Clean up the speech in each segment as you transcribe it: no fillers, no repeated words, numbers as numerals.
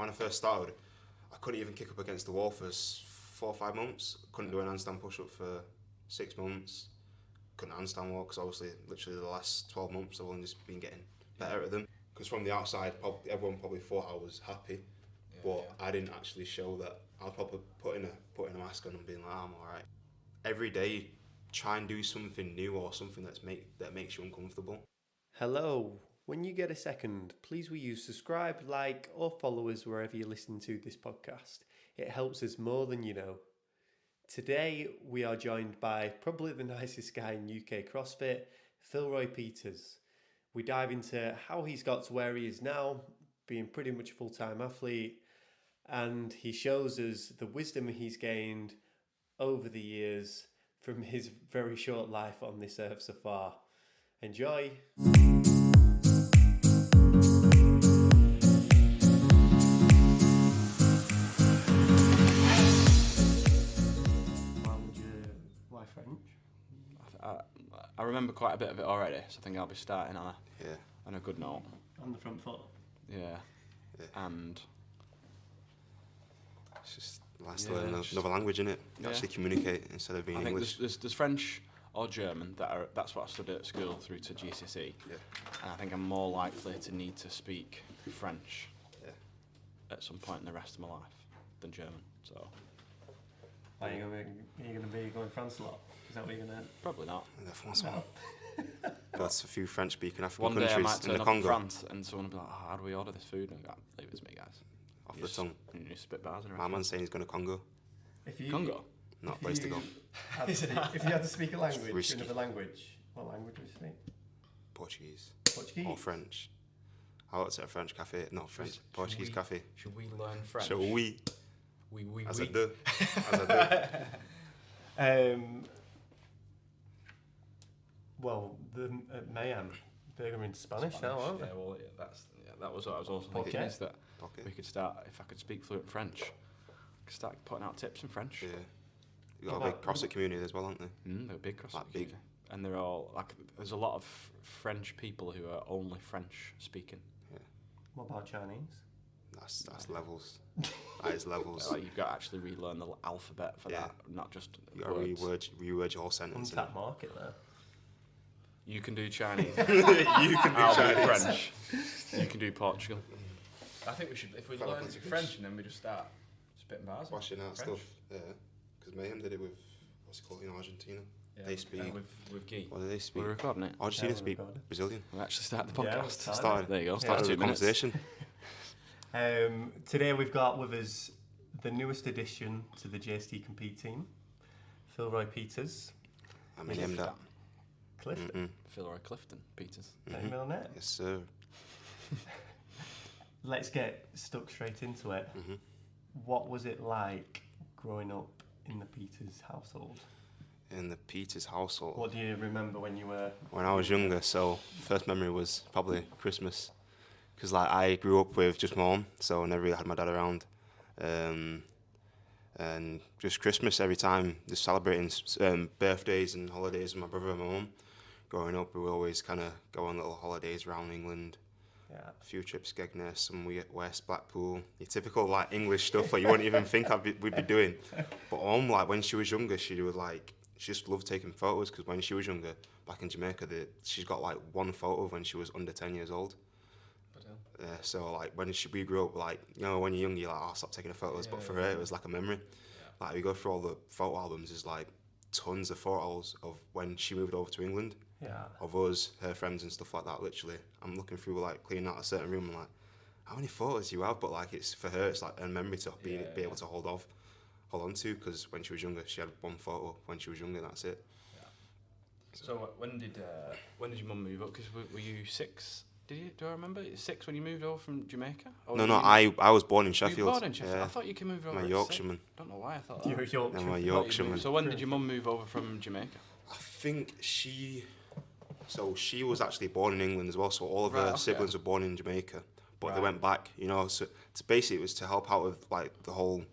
when I first started, I couldn't even kick up against the wall for 4 or 5 months. Couldn't do an handstand push-up for 6 months. Couldn't handstand walk because obviously, literally the last 12 months I've only just been getting better at them. Because from the outside, everyone probably thought I was happy, but I didn't actually show that. I was probably putting a mask on and being like, I'm alright. Every day, try and do something new or something that makes you uncomfortable. Hello. When you get a second, please will you subscribe, like, or follow us wherever you listen to this podcast. It helps us more than you know. Today, we are joined by probably the nicest guy in UK CrossFit, Philroy Peters. We dive into how he's got to where he is now, being pretty much a full-time athlete, and he shows us the wisdom he's gained over the years from his very short life on this earth so far. Enjoy! I remember quite a bit of it already, so I think I'll be starting on a good note. On the front foot. Yeah. And it's just nice to learn another language, innit? You actually communicate instead of being English. There's French or German that's what I studied at school through to GCSE. Yeah. And I think I'm more likely to need to speak French at some point in the rest of my life than German. So. Are you going to be going France a lot? Is that what you're going to... Probably not. That's a few French-speaking African countries in the Congo. One day I might turn up in France and someone will be like, how do we order this food? And I go, leave it to me, guys. Off the tongue. And you just spit bars in My man's saying he's going to Congo. Congo? Not a place to go. If you had to speak a language, another language, what language would you speak? Portuguese. Portuguese? Or French. I worked at a French cafe, not French, Portuguese cafe. Should we learn French? Shall we? Oui. As I do. Well, the Mayhem, they're in Spanish now, aren't they? That was what I was also thinking, is that we could start, if I could speak fluent French, I could start putting out tips in French. Yeah. You've got a big CrossFit community as well, aren't they? They're a big CrossFit community. And they're all, there's a lot of French people who are only French speaking. Yeah. What about Chinese? That's levels. That is levels. You've got to actually relearn the alphabet for that, not just you got to reword your whole sentence. Untapped market there. You can do Chinese. You can do Chinese. French. You can do Portugal. I think we should, if we learn French and then we just start spitting bars. Washing out stuff. Yeah. Because Mayhem did it with, what's it called, Argentina. Yeah, they speak. With Guy. What do they speak? We're recording it. Argentina speak Brazilian. We actually started the podcast. Started. There you go. Started the conversation. Today we've got with us the newest addition to the JST Compete team, Philroy Peters. I'm in him that. Clifton. Philroy Clifton Peters. Same on it. Yes, sir. Let's get stuck straight into it. What was it like growing up in the Peters household? In the Peters household. What do you remember when you were... When I was younger, so first memory was probably Christmas. Because I grew up with just my mum, so I never really had my dad around. And just Christmas every time, just celebrating birthdays and holidays with my brother and my mum. Growing up, we would always kind of go on little holidays around England. Yeah. A few trips, Skegness, some West, Blackpool. Your typical English stuff you wouldn't even think we'd be doing. But Mum, when she was younger, she just loved taking photos, because when she was younger, back in Jamaica, she's got one photo of when she was under 10 years old. So when we grew up, when you're young, you're I'll stop taking the photos. But for her, it was like a memory. We go through all the photo albums, there's tons of photos of when she moved over to England. Yeah. Of us, her friends and stuff like that. Literally, I'm looking through cleaning out a certain room and how many photos do you have? But it's for her, it's a memory to be able to hold on to, because when she was younger, she had one photo when she was younger. That's it. Yeah. So when did your mum move up? Because were you 6? Do I remember? 6 when you moved over from Jamaica? No, I was born in Sheffield. You were born in Sheffield? Yeah. I thought you came over. I'm a Yorkshireman. I don't know why I thought that. You're a Yorkshireman. I'm a Yorkshireman. So when did your mum move over from Jamaica? I think she was actually born in England as well. So all of her siblings were born in Jamaica, but they went back. So basically it was to help out with the whole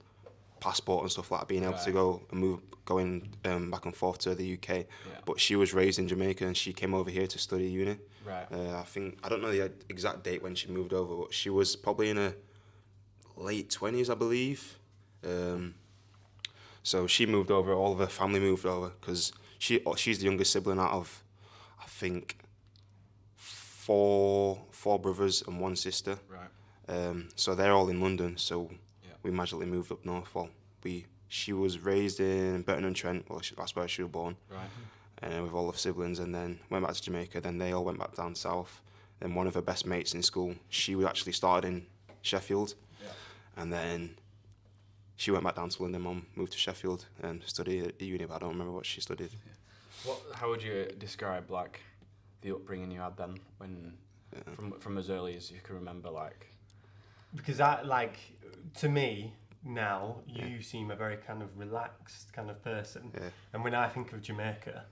passport and stuff being able to go and going back and forth to the UK. Yeah. But she was raised in Jamaica and she came over here to study uni. Right. I don't know the exact date when she moved over, but she was probably in her late 20s, I believe. So she moved over, all of her family moved over, because she's the youngest sibling out of, I think, four brothers and one sister. Right. So they're all in London, so Yeah. we magically moved up north. Well, she was raised in Burton-on-Trent, well, that's where she was born. Right. With all the siblings, and then went back to Jamaica. Then they all went back down south. Then one of her best mates in school, she actually started in Sheffield, and then she went back down to London. Mum moved to Sheffield and studied at uni, but I don't remember what she studied. Yeah. How would you describe like the upbringing you had then, when from as early as you can remember, like? Because to me now, you seem a very kind of relaxed kind of person, and when I think of Jamaica,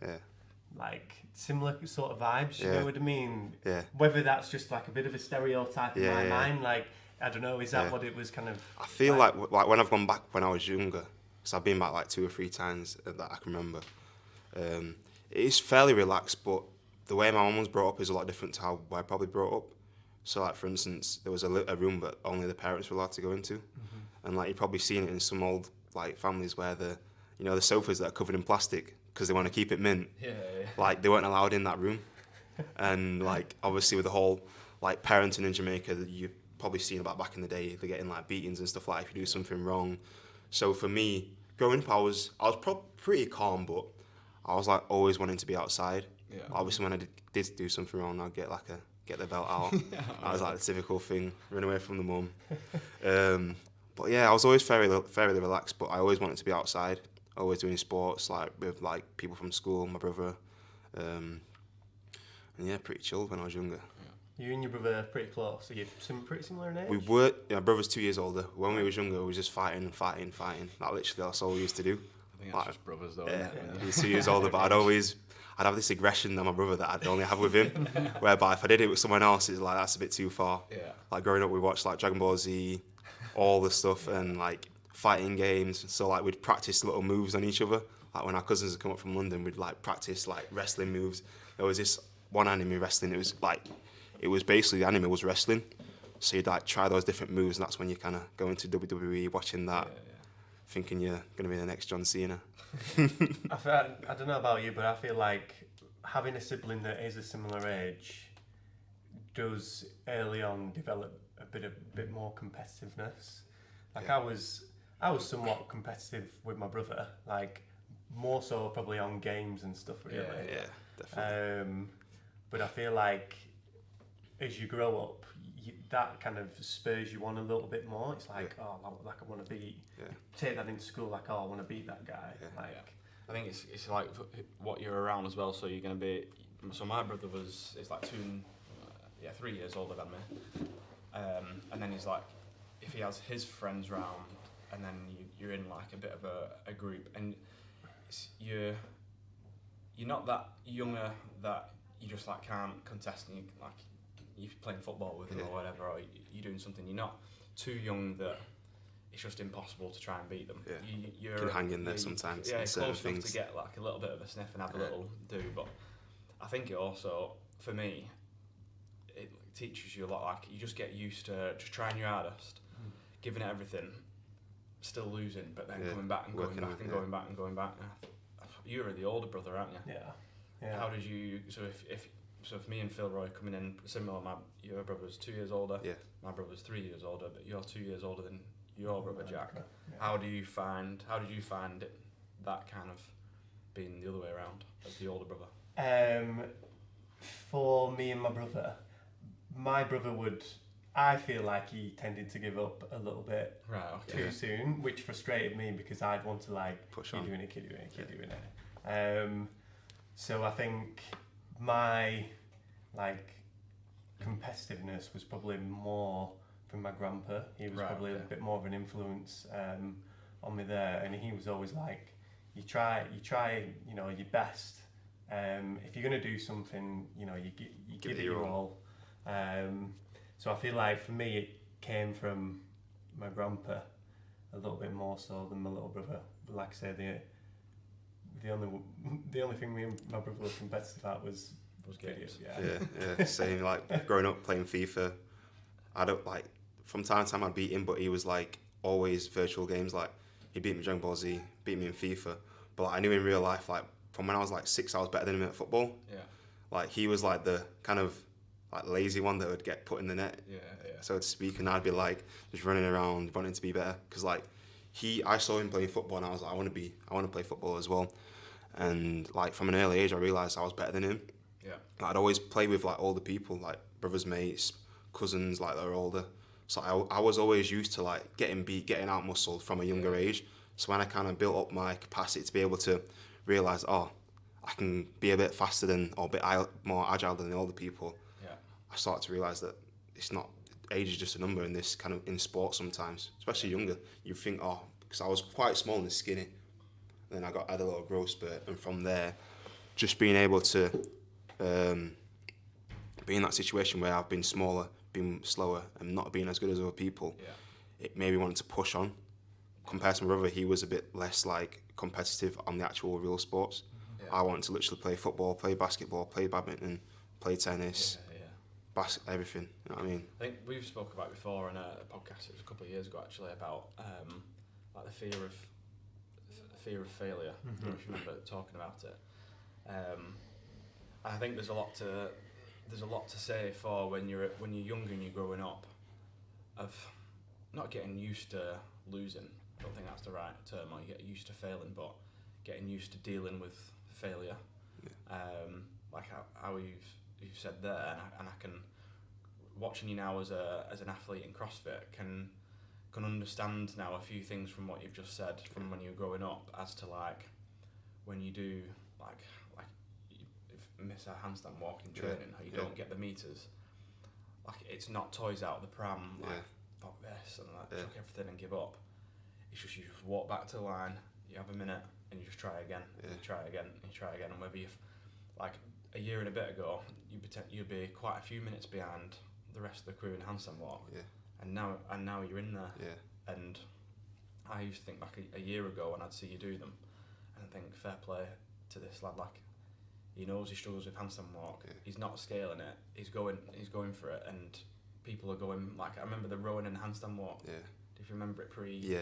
like similar sort of vibes, you know what I mean? Yeah. Whether that's just like a bit of a stereotype in my mind, like, I don't know, is that what it was kind of? I feel like when I've gone back when I was younger, because I've been back like 2 or 3 times that I can remember, it is fairly relaxed, but the way my mum was brought up is a lot different to how I probably brought up. So like, for instance, there was a room that only the parents were allowed to go into, and like you've probably seen it in some old like families where the sofas that are covered in plastic because they want to keep it mint. Yeah. Like they weren't allowed in that room, and like obviously with the whole like parenting in Jamaica that you've probably seen about back in the day, they're getting like beatings and stuff like if you do something wrong. So for me, growing up, I was pretty calm, but I was like always wanting to be outside. Yeah. Obviously, when I did do something wrong, I'd get the belt out. That was like the typical thing, run away from the mum. But yeah, I was always fairly relaxed, but I always wanted to be outside, always doing sports, like with like people from school, my brother. And yeah, pretty chilled when I was younger. You and your brother are pretty close. Are you pretty similar in age? We were, my brother's 2 years older. When we was younger, we was just fighting. Like literally, that's all we used to do. I think that's just brothers though. Yeah, Isn't it? he was 2 years older, but I'd have this aggression on my brother that I'd only have with him. Whereby if I did it with someone else, it's like that's a bit too far. Yeah. Like growing up, we watched like Dragon Ball Z, all the stuff, and like fighting games. So like we'd practice little moves on each other. Like when our cousins would come up from London, we'd like practice like wrestling moves. There was this one anime wrestling. It was basically the anime was wrestling. So you'd like try those different moves, and that's when you kind of go into WWE, watching that, thinking you're going to be the next John Cena. I don't know about you, but I feel like having a sibling that is a similar age does early on develop a bit more competitiveness. Like I was somewhat competitive with my brother, like more so probably on games and stuff really. Yeah, definitely. But I feel like as you grow up, that kind of spurs you on a little bit more. It's like, I want to beat. Take that into school, like, I want to beat that guy. I think it's like what you're around as well. So you're going to be. So my brother is like 3 years older than me, and then he's like, if he has his friends round, and then you're in like a bit of a group, and you're not that younger that you just like can't contest, and you're playing football with them or whatever, or you're doing something. You're not too young that it's just impossible to try and beat them. You can hang in there sometimes. Yeah, in it's certain close enough things. to get like a little bit of a sniff and have a little do. But I think it also, for me, it teaches you a lot. Like you just get used to just trying your hardest, giving it everything, still losing, but then coming back and going back and going back and going back. You're the older brother, aren't you? Yeah. How did you? So if me and Philroy coming in similar, your brother's 2 years older. Yeah. My brother's 3 years older, but you're 2 years older than your brother Jack. Yeah. How did you find it, that kind of being the other way around as the older brother? For me and my brother I feel like he tended to give up a little bit too soon, which frustrated me because I'd want to like push keep on. doing it. So I think my like competitiveness was probably more from my grandpa. He was probably a bit more of an influence on me there, and he was always like, you try your best. If you're gonna do something, you give it your all. So I feel like for me it came from my grandpa a little bit more so than my little brother. But like I say, the only thing me and my brother were competitive at was games. Yeah. Same. Like growing up playing FIFA, I don't like from time to time I'd beat him, but he was like always virtual games. Like he beat me in Dragon Ball Z, beat me in FIFA. But like, I knew in real life, like from when I was like 6, I was better than him at football. Yeah. Like he was like the kind of like lazy one that would get put in the net, so to speak, and I'd be like just running around wanting to be better, because like I saw him playing football and I was like, I want to play football as well. And like from an early age I realised I was better than him. Yeah. Like, I'd always play with like older people, like brothers, mates, cousins, like that are older. So I was always used to like getting beat, getting out muscled from a younger age. So when I kind of built up my capacity to be able to realise, oh, I can be a bit faster than, or a bit more agile than the older people, I started to realise that it's not, age is just a number in this kind of, in sport sometimes, especially younger. You think, oh, because I was quite small and skinny, then I had a little growth spurt, and from there, just being able to be in that situation where I've been smaller, been slower, and not being as good as other people, it made me want to push on. Compared to my brother, he was a bit less like competitive on the actual real sports. I wanted to literally play football, play basketball, play badminton, play tennis, everything. You know what I mean? I think we've spoke about it before in a podcast. It was a couple of years ago actually, about like the fear of failure. I don't know if you remember talking about it. And I think there's a lot to say for when you're younger and you're growing up, of not getting used to losing. I don't think that's the right term. Or you get used to failing, but getting used to dealing with failure. Like how you've said there, and I can, watching you now as an athlete in CrossFit, can understand now a few things from what you've just said from when you were growing up, as to like when you do like you miss a handstand walk in training, or you don't get the meters, like it's not toys out of the pram, like fuck this and like chuck everything and give up. It's just you just walk back to the line, you have a minute, and you just try again, and you try again, and you try again. And whether you've, like a year and a bit ago, you'd be quite a few minutes behind the rest of the crew in handstand walk, and now you're in there. And I used to think back a year ago when I'd see you do them, and I think fair play to this lad. Like, he knows he struggles with handstand walk. He's not scaling it. He's going for it, and people are going. Like, I remember the rowing and handstand walk. If you remember it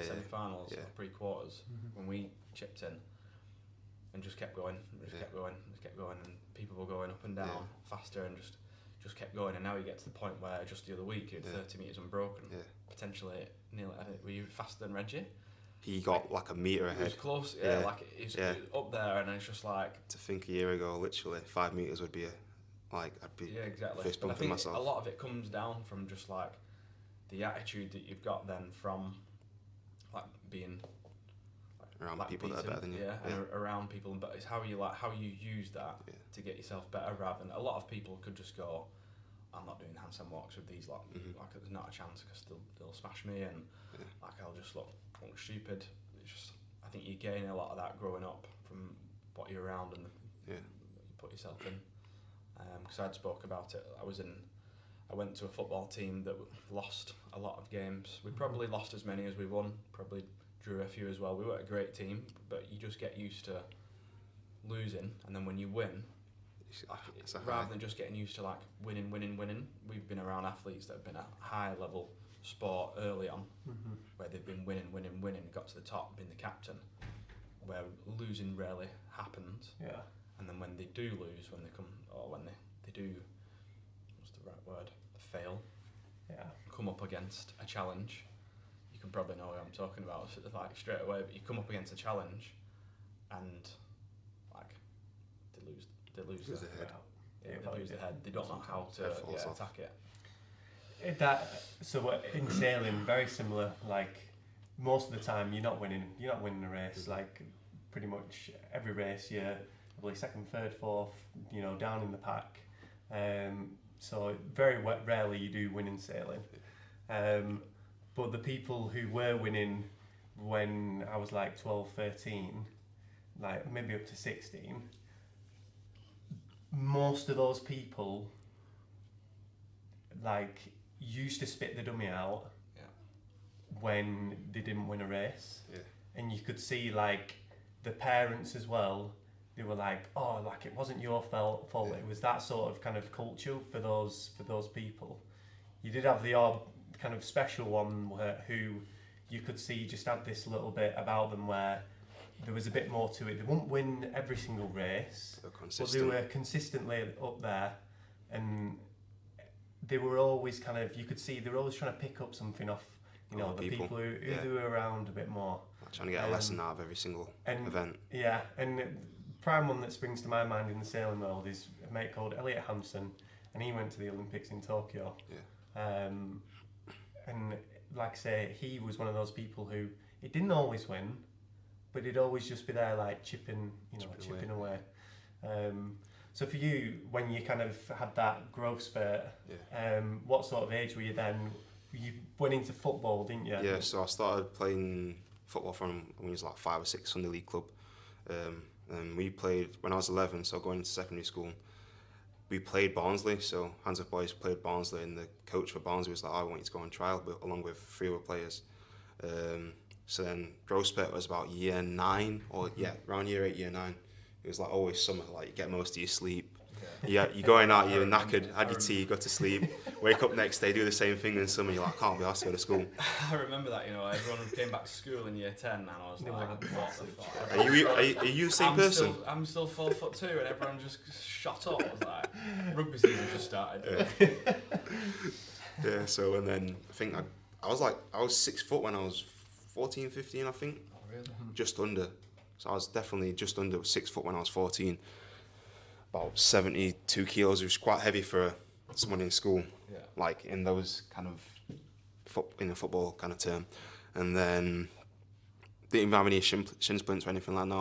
semi-finals, or pre-quarters, when we chipped in and just kept going, kept going, and people were going up and down faster, and just kept going. And now you get to the point where just the other week you had 30 metres unbroken, potentially nearly. Were you faster than Reggie? He got like a metre ahead. He was close, like he's up there, and it's just like, to think a year ago, literally 5 metres would be I'd be fist bumping myself. A lot of it comes down from just like the attitude that you've got then from like being around people that are better than you. And around people, but it's how you use that to get yourself better, rather than a lot of people could just go, I'm not doing handstand walks with these lot. Like, there's not a chance, because they'll smash me, and like I'll just look stupid. It's just, I think you gain a lot of that growing up from what you're around and you put yourself in. Because I'd spoke about it. I went to a football team that lost a lot of games. We probably lost as many as we won. Probably drew a few as well. We were a great team, but you just get used to losing, and then when you win, rather than just getting used to like winning. We've been around athletes that have been at high level sport early on, where they've been winning, got to the top, been the captain, where losing rarely happens. And then when they do lose, when they do, what's the right word? Fail. Come up against a challenge. You can probably know what I'm talking about, like straight away. But you come up against a challenge, and like they lose their head. They lose their head. They don't know how to attack it. So in sailing, very similar. Like, most of the time, you're not winning a race. Like, pretty much every race, you're probably second, third, fourth. Down in the pack. So very rarely you do win in sailing. But the people who were winning when I was like 12, 13, like maybe up to 16, most of those people like used to spit the dummy out when they didn't win a race. And you could see like the parents as well, they were like, oh, like it wasn't your fault. It was that sort of kind of culture for those people. You did have the odd kind of special one who you could see just had this little bit about them where there was a bit more to it. They wouldn't win every single race, but they were consistently up there, and they were always kind of, you could see they were always trying to pick up something off, you know, the people who were around a bit more. Like trying to get a lesson out of every single event. Yeah, and the prime one that springs to my mind in the sailing world is a mate called Elliot Hanson, and he went to the Olympics in Tokyo. Yeah. And like I say, he was one of those people who, he didn't always win, but he'd always just be there like chipping away. So for you, when you kind of had that growth spurt, what sort of age were you then? You went into football, didn't you? Yeah, so I started playing football from when I was like 5 or 6, Sunday League club. And we played, when I was 11, so going into secondary school, we played Barnsley, so Hands Up Boys played Barnsley, and the coach for Barnsley was like, I want you to go on trial, but along with 3 other players. So then growth spurt was about year 9, or around year 8, year 9. It was like always summer, like you get most of your sleep. Yeah, you're going out, you're knackered, had your tea, go to sleep, wake up next day, do the same thing in summer, you're like, I can't be asked to go to school. I remember that, you know, everyone came back to school in year 10 and I was like, what the fuck? Are you the same person? I'm still 4'2" and everyone just shot up. I was like, rugby season just started. Yeah, so and then I think I was 6 foot when I was 14, 15, I think. Oh, really? Just under. So I was definitely just under 6 foot when I was 14. About 72 kilos, which was quite heavy for someone in school. Yeah. Like in those kind of in a football kind of term. And then didn't even have any shin splints or anything like that.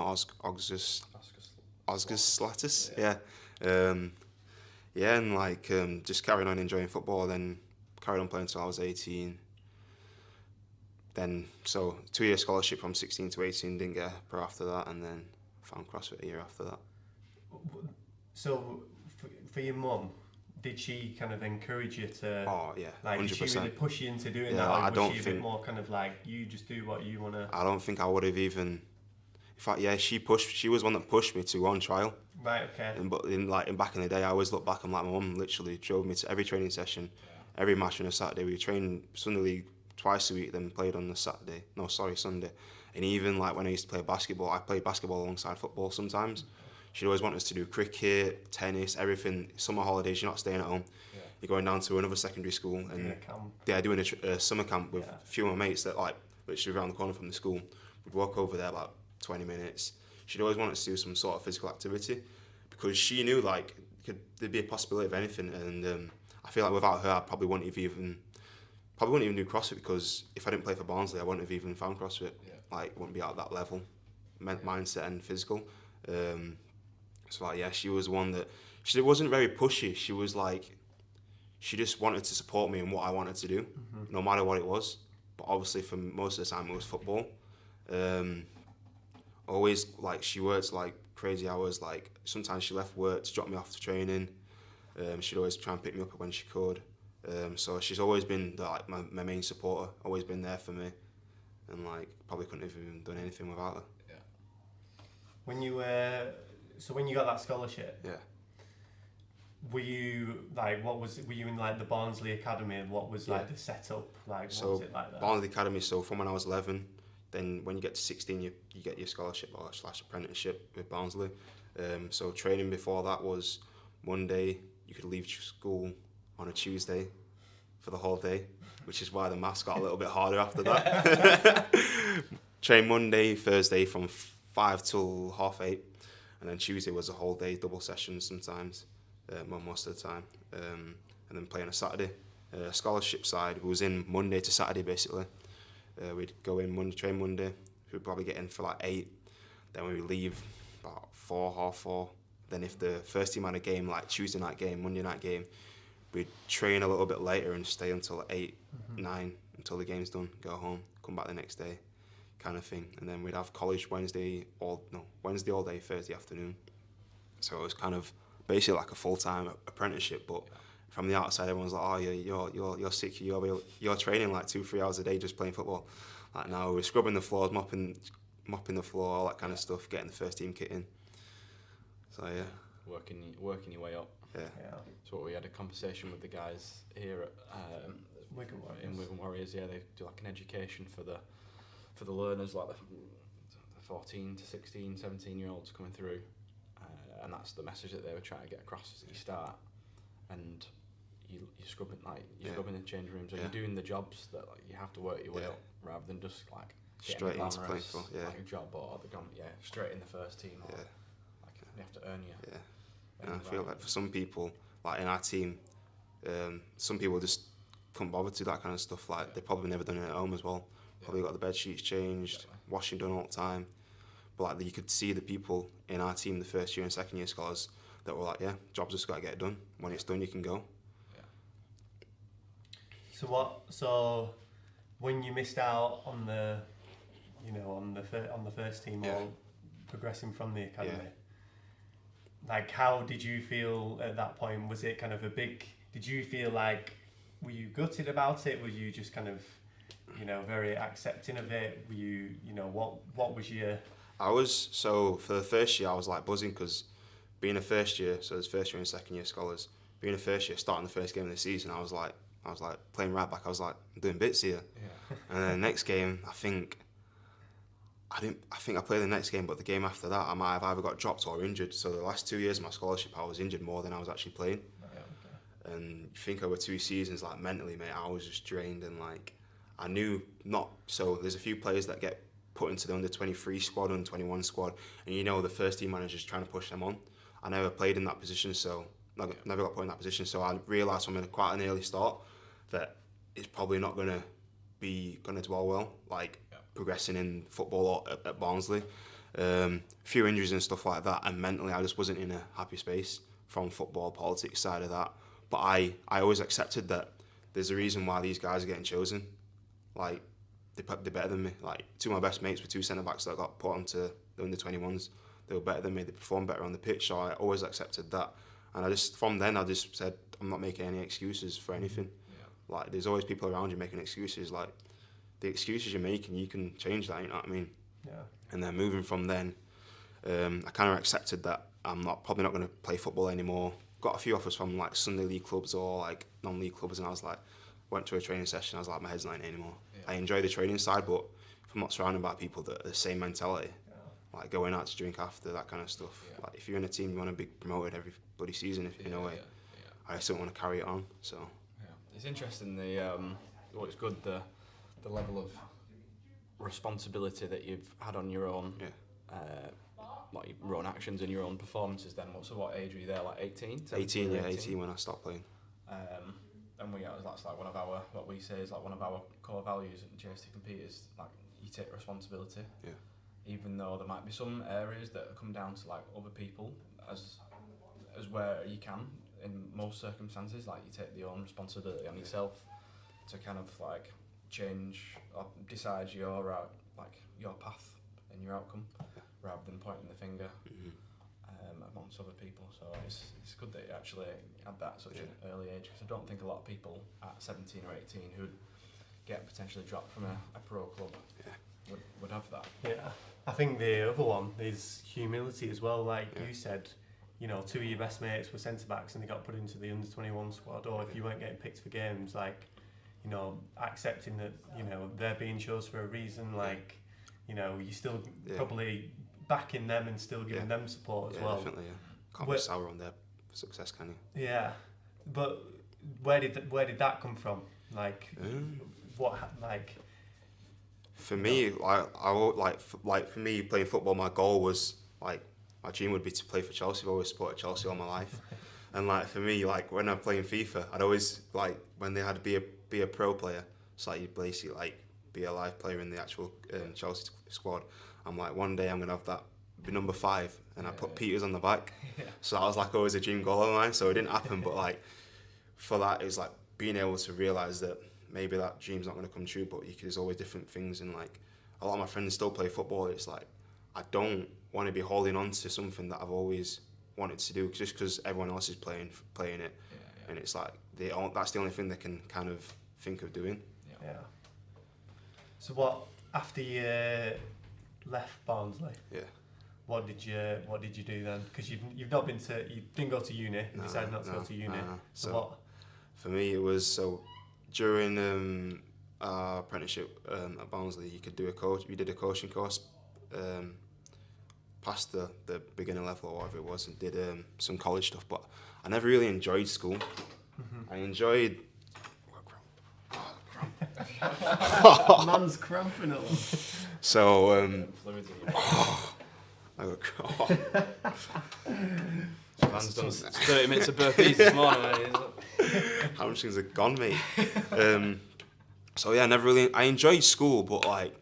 Osgood-Slatus. Yeah. And like just carried on enjoying football. Then carried on playing until I was 18. Then, so 2-year scholarship from 16 to 18, didn't get a pro after that, and then found CrossFit a year after that. So, for your mum, did she kind of encourage you to? Oh yeah, like 100%. Did she really push you into doing that? I or don't was she think a bit more kind of like, you just do what you want to? I don't think I would have even. In fact, yeah, she was one that pushed me to go on trial. Right. Okay. But back in the day, I always look back and like my mum literally drove me to every training session, every match on a Saturday. We trained Sunday League twice a week, then played on the Sunday. And even like when I used to play basketball, I played basketball alongside football sometimes. She'd always want us to do cricket, tennis, everything. Summer holidays, you're not staying at home. Yeah. You're going down to another secondary school and doing a summer camp with a few of my mates that like literally around the corner from the school. We'd walk over there about 20 minutes. She'd always want us to do some sort of physical activity because she knew like there'd be a possibility of anything. And I feel like without her, I probably wouldn't even do CrossFit, because if I didn't play for Barnsley, I wouldn't have even found CrossFit. Yeah. Like, wouldn't be at that level, mindset and physical. So like, yeah, she was one that, she wasn't very pushy. She was like, she just wanted to support me in what I wanted to do, no matter what it was. But obviously for most of the time it was football. Always like, she worked like crazy hours. Like sometimes she left work to drop me off to training. She'd always try and pick me up when she could. So she's always been like my main supporter, always been there for me, and like probably couldn't have even done anything without her. Yeah. When you got that scholarship, were you like, were you in like the Barnsley Academy, and what was like the setup like? What was it like there? Barnsley Academy. So from when I was 11, then when you get to 16, you get your scholarship or / apprenticeship with Barnsley. So training before that was Monday. You could leave school on a Tuesday for the whole day, which is why the maths got a little bit harder after that. Train Monday, Thursday from 5 till 8:30, and then Tuesday was a whole day, double sessions sometimes, most of the time, and then play on a Saturday. Scholarship side was in Monday to Saturday basically. We'd go in Monday, train Monday, we'd probably get in for like 8, then we would leave about 4, 4:30. Then if the first team had a game, like Tuesday night game, Monday night game, we'd train a little bit later and stay until 8, 9, until the game's done, go home, come back the next day, kind of thing. And then we'd have college Wednesday all day, Thursday afternoon. So it was kind of basically like a full-time apprenticeship, but from the outside, everyone's like, oh, you're sick, you're training like 2-3 hours a day just playing football. Like now we're scrubbing the floors, mopping the floor, all that kind of stuff, getting the first team kit in. So yeah. Working your way up. Yeah. So we had a conversation with the guys here at Wigan Warriors. In Wigan Warriors, yeah, they do like an education for the learners, like the 14 to 16, 17-year-olds coming through, and that's the message that they were trying to get across is that you start and you're scrubbing the change rooms, or you're doing the jobs that like you have to work your way up, rather than just like straight into playing for like a job, or straight in the first team, or like you have to earn your and I feel like for some people, like in our team, some people just couldn't bother to do that kind of stuff. Like they've probably never done it at home as well. Probably got the bed sheets changed, washing done all the time. But like you could see the people in our team, the first year and second year scholars, that were like, jobs just got to get done. When it's done, you can go. So when you missed out on the, on the first team or progressing from the academy, like how did you feel at that point? Was it kind of did you feel like, were you gutted about it? Were you just kind of, very accepting of it? Were you, what was your... So for the first year I was like buzzing, because being a first year, so there's first year and second year scholars, being a first year, starting the first game of the season, I was like playing right back. I was like, I'm doing bits here. And then the next game, I think I played the next game, but the game after that I might have either got dropped or injured. So the last 2 years of my scholarship I was injured more than I was actually playing. And you think over 2 seasons, like mentally, mate, I was just drained, and like I knew not. So there's a few players that get put into the under 23 squad, under 21 squad, and the first team manager's trying to push them on. I never played in that position, so never got put in that position. So I realised from quite an early start that it's probably not going to dwell well, like progressing in football or at Barnsley. Few injuries and stuff like that, and mentally I just wasn't in a happy space from football, politics side of that. But I always accepted that there's a reason why these guys are getting chosen. Like, they're better than me. Like, two of my best mates were two centre-backs that got put onto the under-21s. They were better than me, they performed better on the pitch, so I always accepted that. And from then I just said, I'm not making any excuses for anything. Like, there's always people around you making excuses. Like, the excuses you're making, you can change that, you know what I mean? And then moving from then, I kind of accepted that I'm probably not going to play football anymore. Got a few offers from like Sunday league clubs or like non-league clubs, and I was like, went to a training session, I was like, my head's not in it anymore. I enjoy the training side, but if I'm not surrounded by people that are the same mentality, like going out to drink after, that kind of stuff. Like if you're in a team, you want to be promoted every bloody season, in a way. I just don't want to carry it on, so. It's interesting, it's good, the level of responsibility that you've had on your own, like your own actions and your own performances then. So what age were you there, like 18? 18 when I stopped playing. And that's like one of our, what we say is like one of our core values at JST Compete is like you take responsibility. Even though there might be some areas that come down to like other people as where you can in most circumstances, like you take the own responsibility on yourself to kind of like change or decide your path and your outcome, rather than pointing the finger amongst other people. So it's good that you actually had that at such an early age, because I don't think a lot of people at 17 or 18 who'd get potentially dropped from a pro club would have that. I think the other one is humility as well. Like you said, two of your best mates were centre-backs and they got put into the under-21 squad, or if you weren't getting picked for games, like, accepting that, they're being chosen for a reason, like, you're still probably backing them and still giving them support as well. Definitely, Can't be sour on their success, can you? Yeah, but where did that come from? Like, For me, for me playing football, my goal was like, my dream would be to play for Chelsea. I've always supported Chelsea all my life, and like for me, like when I'm playing FIFA, I'd always like when they had to be a pro player, so like you basically like be a live player in the actual Chelsea squad. I'm like, one day I'm gonna have that, be number 5, and I put Peters on the back. So that was like always a dream goal of mine. So it didn't happen, but like for that, it was like being able to realise that maybe that dream's not going to come true, but there's always different things. And like a lot of my friends still play football. It's like I don't want to be holding on to something that I've always wanted to do just because everyone else is playing it, and it's like that's the only thing they can kind of think of doing. So what, after you left Barnsley, what did you do then? Because you didn't go to uni. You decided not to go to uni. So what? For me, it was during our apprenticeship at Barnsley, you could do we did a coaching course past the beginner level or whatever it was, and did some college stuff, but I never really enjoyed school. I enjoyed... Man's cramping up. So, Fluids in I got Man's done 30 minutes of burpees this morning. hamstrings are gone, mate. So yeah, I enjoyed school, but like,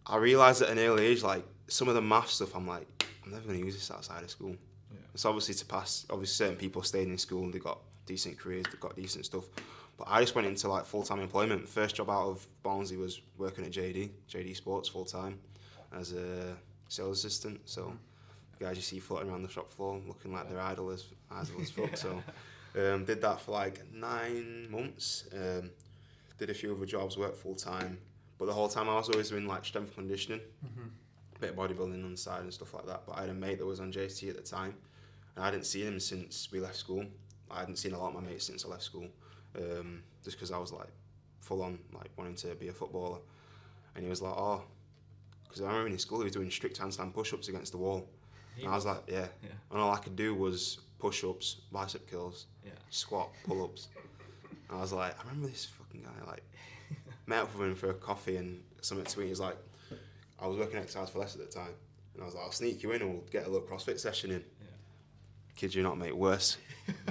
I realised at an early age, like, some of the math stuff, I'm like, I'm never going to use this outside of school. Yeah. It's obviously certain people stayed in school and they got decent careers, they got decent stuff. But I just went into like full-time employment. First job out of Barnsley was working at JD Sports full-time as a sales assistant. So the guys you see floating around the shop floor looking like they're idle as fuck. So did that for like 9 months. Did a few other jobs, worked full-time. But the whole time I was always doing like strength conditioning, bit of bodybuilding on the side and stuff like that. But I had a mate that was on JST at the time, and I hadn't seen him since we left school. I hadn't seen a lot of my mates since I left school, just because I was like full on like wanting to be a footballer. And he was like, oh, because I remember in school he was doing strict handstand push-ups against the wall. And I was like, yeah. And all I could do was push-ups, bicep curls, squat, pull-ups. And I was like, I remember this fucking guy, like, met up with him for a coffee and something to eat. He was like, I was working exercise for less at the time, and I was like, I'll sneak you in and we'll get a little CrossFit session in. Kid you not, mate, worst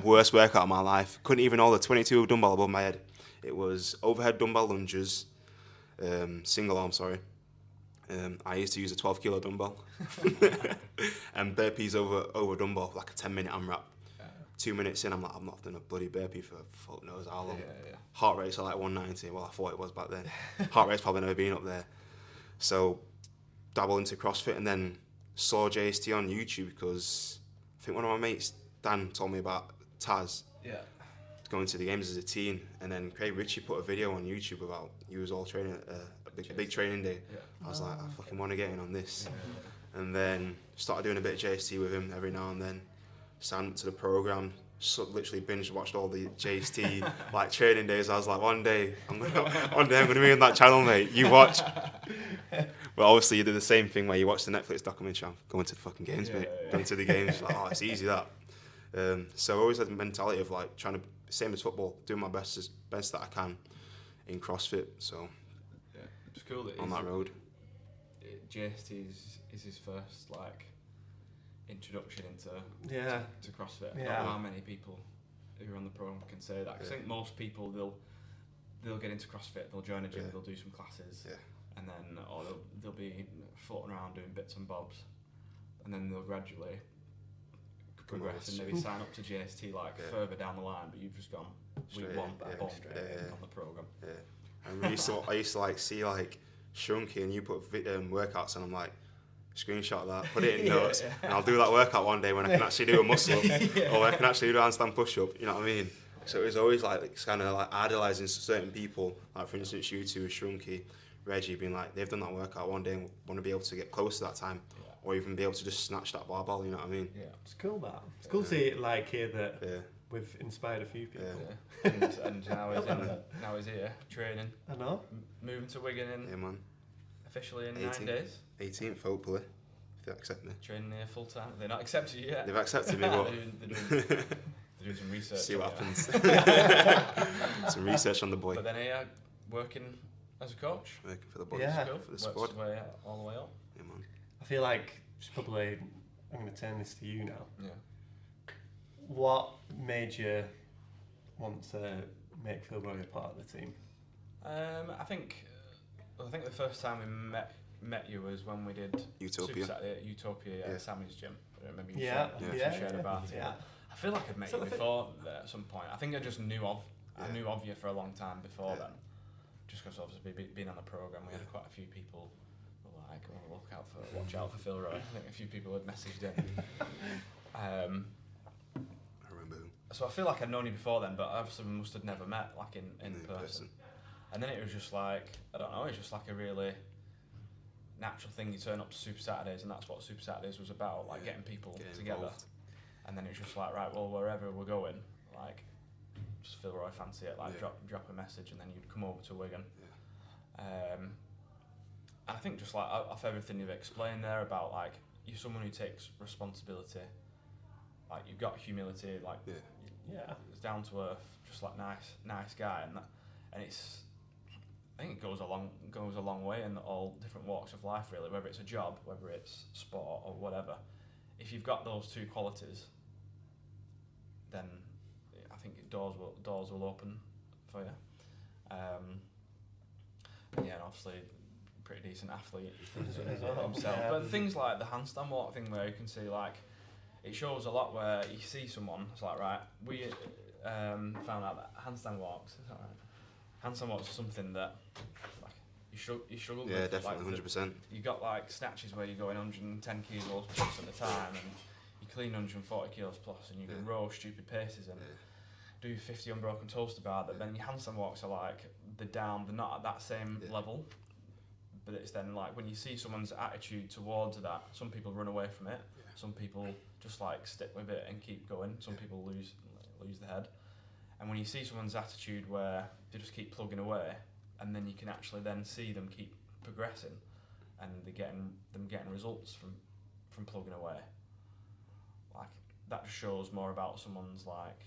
workout of my life. Couldn't even hold a 22 dumbbell above my head. It was overhead dumbbell lunges, single arm, sorry. I used to use a 12 kilo dumbbell and burpees over dumbbell, like a 10-minute AMRAP. 2 minutes in, I'm like, I'm not doing a bloody burpee for fuck knows how long. Heart rate's like 190. Well, I thought it was back then. Heart rate's probably never been up there. So, dabble into CrossFit, and then saw JST on YouTube because I think one of my mates, Dan, told me about Taz going to the games as a teen, and then Craig Ritchie put a video on YouTube about you was all training at a big training day. I was like, I fucking want to get in on this. And then started doing a bit of JST with him every now and then. Signed up to the program, literally binge watched all the JST like training days. I was like, one day I'm gonna be on that channel, mate. You watch. But obviously you do the same thing where you watch the Netflix documentary. I'm going to the fucking games, mate. Going to the games, like, oh, it's easy that. So I always had the mentality of like trying to, same as football, doing my best that I can in CrossFit. So it's cool that on that road. JST is his first like introduction into to CrossFit. I don't know how many people who are on the program can say that. 'Cause I think most people they'll get into CrossFit, they'll join a gym, they'll do some classes, and then or they'll be floating around doing bits and bobs, and then they'll gradually progress and maybe sign up to JST like further down the line. But you've just gone week one, boom, on the program. And I used to like see like Shrunky and you put workouts, and I'm like, screenshot that, put it in notes, and I'll do that workout one day when I can actually do a muscle up, or when I can actually do a handstand push-up, you know what I mean? So it was always like, it's kind of like idolising certain people, like for instance you two, Shrunky, Reggie, being like, they've done that workout one day and want to be able to get close to that time, or even be able to just snatch that barbell, you know what I mean? It's cool that. It's cool to like hear that we've inspired a few people. And now he's here, training. I know. Moving to Wigan in officially in 9 days. 18th, hopefully, if they accept me. Training here full time. They're not accepted you yet. They've accepted me, but they're doing some research. See what happens. Some research on the boy. But then here, working as a coach. Working for the boys. For the squad. All the way up. Yeah, man. I feel like it's probably, I'm going to turn this to you now. Yeah. What made you want to make Philroy a part of the team? I think the first time we met you was when we did Utopia. Super Saturday at Utopia at Sammy's gym. I remember you shared about it. I feel like I'd met you before there at some point. I think I just knew of you for a long time before then. Just because obviously being on the programme, we had quite a few people who were like, oh, watch out for Philroy. I think a few people had messaged in. I remember. So I feel like I'd known you before then, but obviously we must have never met like in person. And then it was just like, I don't know, it's just like a really natural thing. You turn up to Super Saturdays, and that's what Super Saturdays was about, like getting people together. Involved. And then it's just like, right, well, wherever we're going, like, does Philroy fancy it? Like drop a message, and then you'd come over to Wigan. And I think just like off everything you've explained there about like you're someone who takes responsibility, like you've got humility, like it's down to earth, just like nice guy, and it's, I think it goes a long way in all different walks of life really, whether it's a job, whether it's sport or whatever. If you've got those two qualities, then I think doors will open for you. And obviously pretty decent athlete himself. But things like the handstand walk thing, where you can see like it shows a lot where you see someone. It's like, right, we found out that handstand walks. Is that right? Handstand walks are something that like you struggle with. Yeah, definitely, 100%. You got like snatches where you're going 110 kilos plus at the time, and you clean 140 kilos plus, and you can row stupid paces and do 50 unbroken toes to bar. But then your handstand walks are like they're not at that same level. But it's then like when you see someone's attitude towards that, some people run away from it. Some people just like stick with it and keep going. Some people lose the head. And when you see someone's attitude where they just keep plugging away, and then you can actually then see them keep progressing, and they're getting results from plugging away. Like that just shows more about someone's like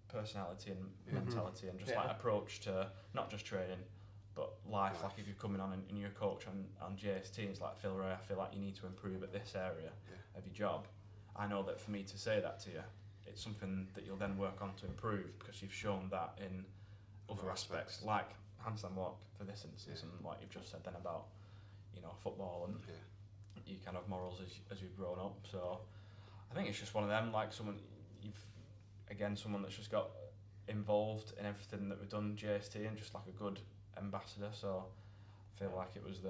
personality and mentality, and just like approach to not just training but life. Like if you're coming on and you're a coach on JST, it's like, Philroy, I feel like you need to improve at this area of your job. I know that for me to say that to you, it's something that you'll then work on to improve, because you've shown that in other aspects, like handstand walk for this instance, and like you've just said then about football and your kind of morals as you've grown up. So I think it's just one of them, like someone that's just got involved in everything that we've done JST, and just like a good ambassador. So I feel like it was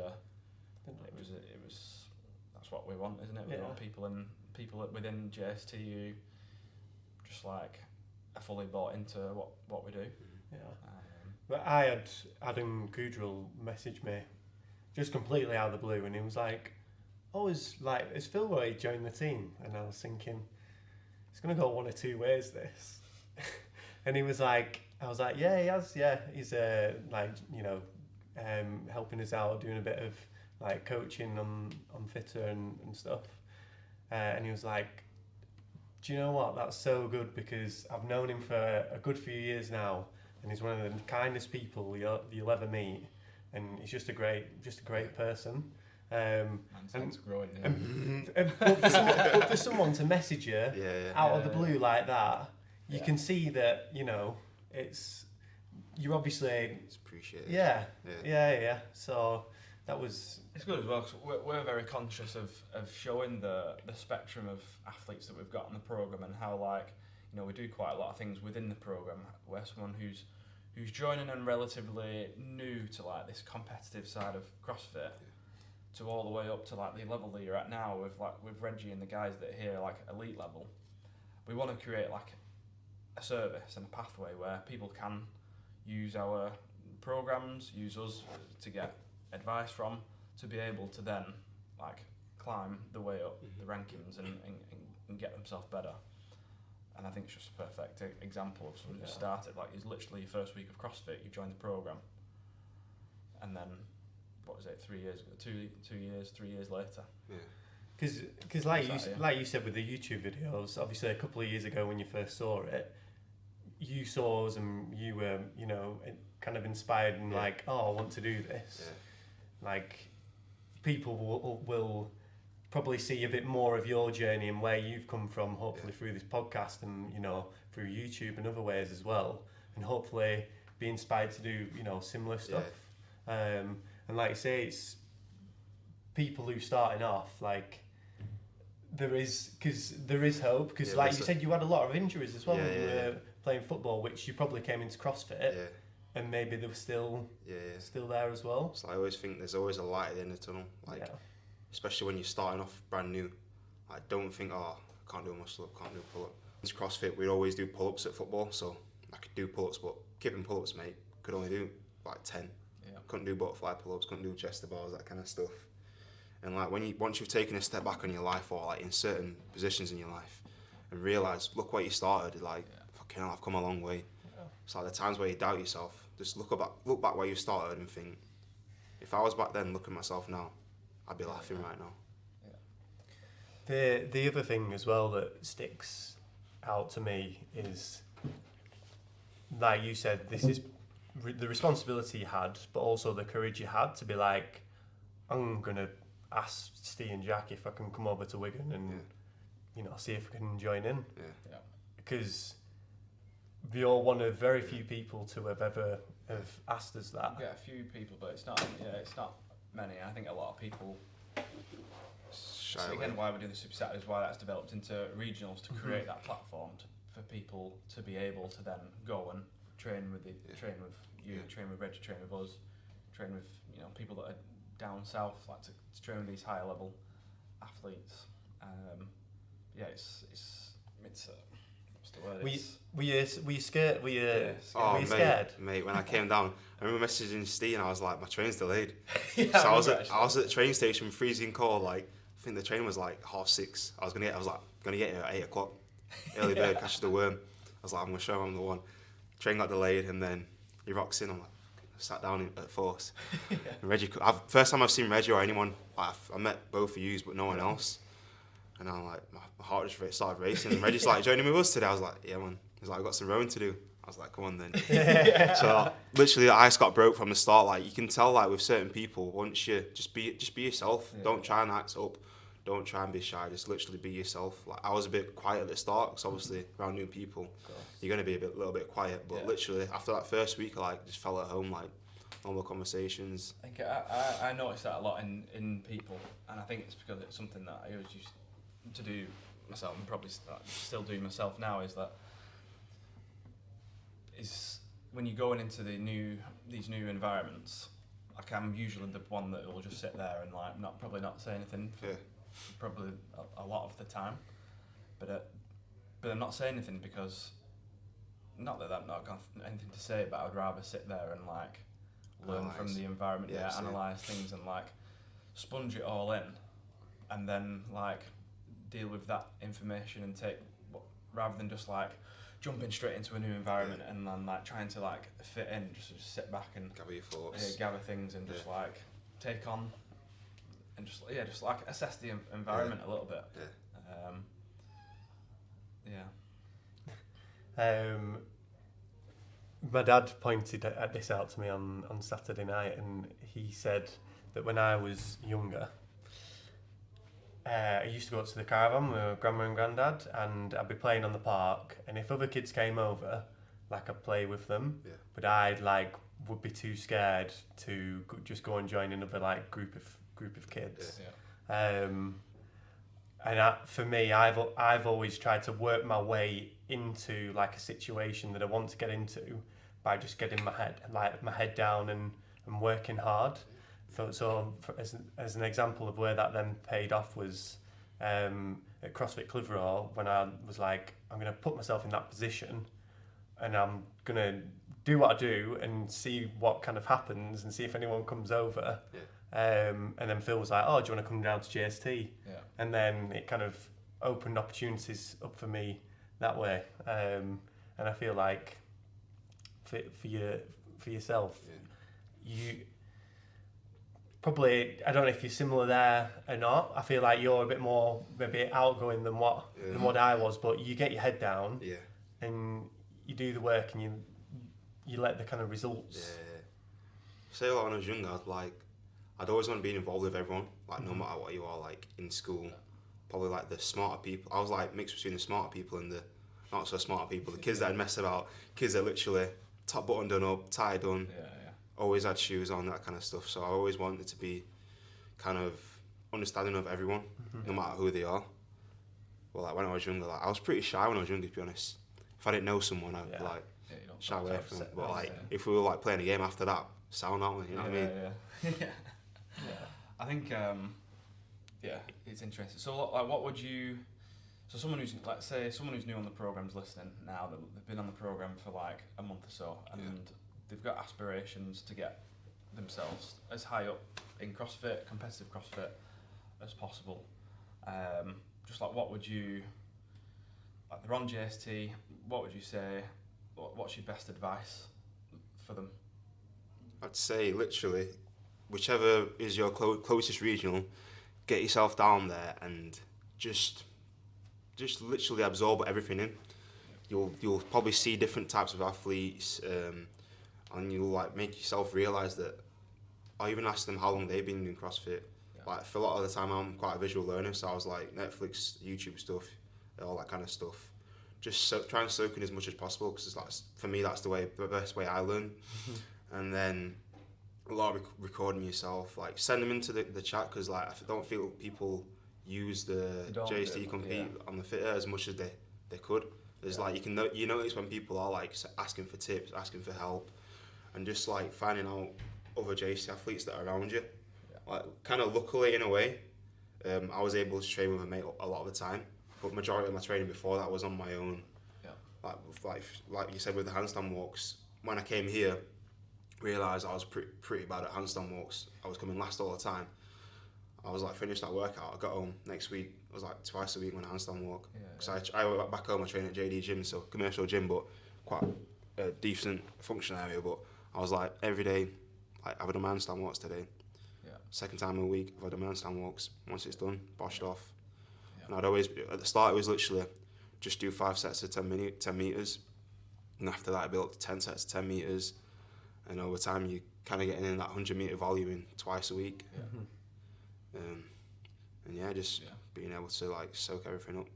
that's what we want, isn't it? We want people within JST who just like are fully bought into what we do. But I had Adam Goodrill message me just completely out of the blue, and he was like, has Philroy joined the team? And I was thinking, it's going to go one or two ways, this. And he was like, I was like, yeah, he has, he's helping us out, doing a bit of like coaching on Fitter and stuff. And he was like, do you know what, that's so good, because I've known him for a good few years now, and he's one of the kindest people you'll ever meet, and he's just a great person. Man's growing. But for someone to message you out of the blue like that, you can see that you're obviously It's appreciated. Yeah. So that was. It's good as well, because we're very conscious of showing the spectrum of athletes that we've got on the programme, and how we do quite a lot of things within the programme, where someone who's joining and relatively new to like this competitive side of CrossFit, to all the way up to like the level that you're at now with Reggie and the guys that are here like elite level. We want to create like a service and a pathway where people can use our programs, use us to get advice from, to be able to then like climb the way up the rankings and get themselves better. And I think it's just a perfect example of someone who started, like, it's literally your first week of CrossFit, you joined the program, and then what was it, 3 years ago, 3 years later. Because like you said with the YouTube videos, obviously a couple of years ago when you first saw it, you saw us and you were, kind of inspired and like, I want to do this. Like, people will probably see a bit more of your journey and where you've come from, hopefully through this podcast and, through YouTube and other ways as well. And hopefully be inspired to do, similar stuff. And like you say, it's people who starting off, like, there is hope, because like you said, you had a lot of injuries as well when you were playing football, which you probably came into CrossFit, and maybe they were still there as well. So I always think there's always a light at the end of the tunnel, especially when you're starting off brand new. I don't think, I can't do a muscle up, can't do a pull-up. In CrossFit, we'd always do pull-ups at football, so I could do pull-ups, but kipping pull-ups, mate, could only do like 10. Couldn't do butterfly pull-ups, couldn't do chest to bars, that kind of stuff. And like once you've taken a step back on your life, or like in certain positions in your life, and realise, look where you started, like fucking hell, I've come a long way. Yeah. It's like the times where you doubt yourself, just look back where you started and think, if I was back then looking at myself now, I'd be laughing right now. The other thing as well that sticks out to me is, like you said, this is the responsibility you had, but also the courage you had to be like, I'm going to ask Steve and Jack if I can come over to Wigan and, you know, see if I can join in. Yeah. Because you're one of very few people to have ever have asked us that. Yeah, a few people, but it's not many. I think a lot of people. So again, why we do the Super Saturdays, why that's developed into regionals to create that platform for people to be able to then go and train with train with Reg, train with us, train with people that are down south, like to train with these higher level athletes. It's what's the word? Were you scared? Were you scared? Mate, when I came down, I remember messaging Steve and I was like, my train's delayed. So I was at the train station, freezing cold. Like, I think the train was like 6:30. I was gonna get here at 8:00. Early bird catches the worm. I was like, I'm gonna show him I'm the one. Train got delayed, and then he rocks in. I'm like, sat down at force. And Reggie, first time I've seen Reggie or anyone. I met both of yous, but no one else. And I'm like, my heart just started racing. And Reggie's like, joining with us today. I was like, yeah, man. He's like, I've got some rowing to do. I was like, come on then. So literally, the ice got broke from the start. Like, you can tell, like, with certain people, once you just be yourself. Yeah. Don't try and act up. Don't try and be shy. Just literally be yourself. Like, I was a bit quiet at the start because obviously around new people, you're gonna be a little bit quiet. But literally after that first week, I just felt at home, like normal conversations. I think I noticed that a lot in people, and I think it's because it's something that I always used to do myself, and probably still do myself now. Is when you're going into these new environments, like I'm usually the one that will just sit there and like probably not say anything for probably a lot of the time, but I'm not saying anything because not that I've not got anything to say, but I'd rather sit there and like learn from the environment, analyse things and like sponge it all in, and then like deal with that information and rather than just like jumping straight into a new environment and then like trying to like fit in, just sit back and gather your thoughts, gather things and just like take on and just like assess the environment a little bit. My dad pointed at this out to me on Saturday night, and he said that when I was younger, I used to go up to the caravan with my grandma and granddad, and I'd be playing on the park, and if other kids came over, like I'd play with them, but I'd like would be too scared to just go and join another like group of kids. For me, I've always tried to work my way into like a situation that I want to get into by just getting my head down and working hard. So as an example of where that then paid off was at CrossFit Philroy, when I was like, I'm going to put myself in that position and I'm going to do what I do and see what kind of happens and see if anyone comes over. And then Phil was like, oh, do you want to come down to JST? And then it kind of opened opportunities up for me that way. And I feel like for yourself, you probably, I don't know if you're similar there or not. I feel like you're a bit more maybe outgoing than what I was, but you get your head down and you do the work and you let the kind of results. Say like when I was younger, I'd always want to be involved with everyone, like no matter what you are, like in school, probably like the smarter people. I was like mixed between the smarter people and the not so smarter people, the kids that I'd mess about, kids that literally top button done up, tie done, always had shoes on, that kind of stuff. So I always wanted to be kind of understanding of everyone, no matter who they are. Well, like when I was younger, I was pretty shy when I was younger, to be honest. If I didn't know someone, I'd shy away from them. But like if we were like playing a game after that, sound out, you know what I mean? I think it's interesting. So like, what would you? So someone who's someone who's new on the program's listening now, that they've been on the program for like a month or so, and they've got aspirations to get themselves as high up in CrossFit, competitive CrossFit, as possible. Just like what would you? like they're on JST, what would you say? What's your best advice for them? I'd say literally, whichever is your closest regional, get yourself down there and just literally absorb everything in. You'll probably see different types of athletes, and you'll like make yourself realise that, or even ask them how long they've been doing CrossFit. Yeah. Like for a lot of the time, I'm quite a visual learner, so I was like Netflix, YouTube stuff, all that kind of stuff. Just try and soak in as much as possible, because for me that's the best way I learn. And then a lot of recording yourself, like send them into the chat, because like I don't feel people use the JST Compete on the fitter as much as they could. There's like you notice when people are like asking for tips, asking for help, and just like finding out other JST athletes that are around you. Like kind of luckily in a way, I was able to train with a mate a lot of the time, but majority of my training before that was on my own. Like you said with the handstand walks, when I came here, realised I was pretty bad at handstand walks. I was coming last all the time. I was like, finished that workout, I got home next week, I was like twice a week on a handstand walk. Because I went back home, I train at JD Gym, so commercial gym, but quite a decent function area. But I was like, every day, like, I've done my handstand walks today. Second time in a week, I've done my handstand walks. Once it's done, boshed off. And I'd always, at the start, it was literally just do 5 sets of 10 metres. And after that, I built 10 sets of 10 metres. And over time, you kind of getting in that 100 metre volume in twice a week. And just being able to like soak everything up.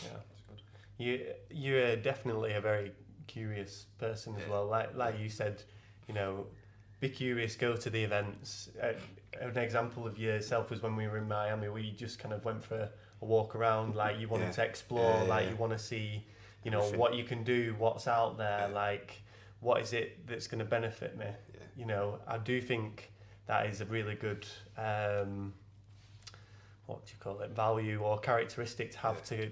Yeah, that's good. You're definitely a very curious person as well. Like you said, be curious, go to the events. An example of yourself was when we were in Miami, where you just kind of went for a walk around, like you wanted to explore, you want to see, what you can do, what's out there, like what is it that's going to benefit me. I do think that is a really good value or characteristic to have, to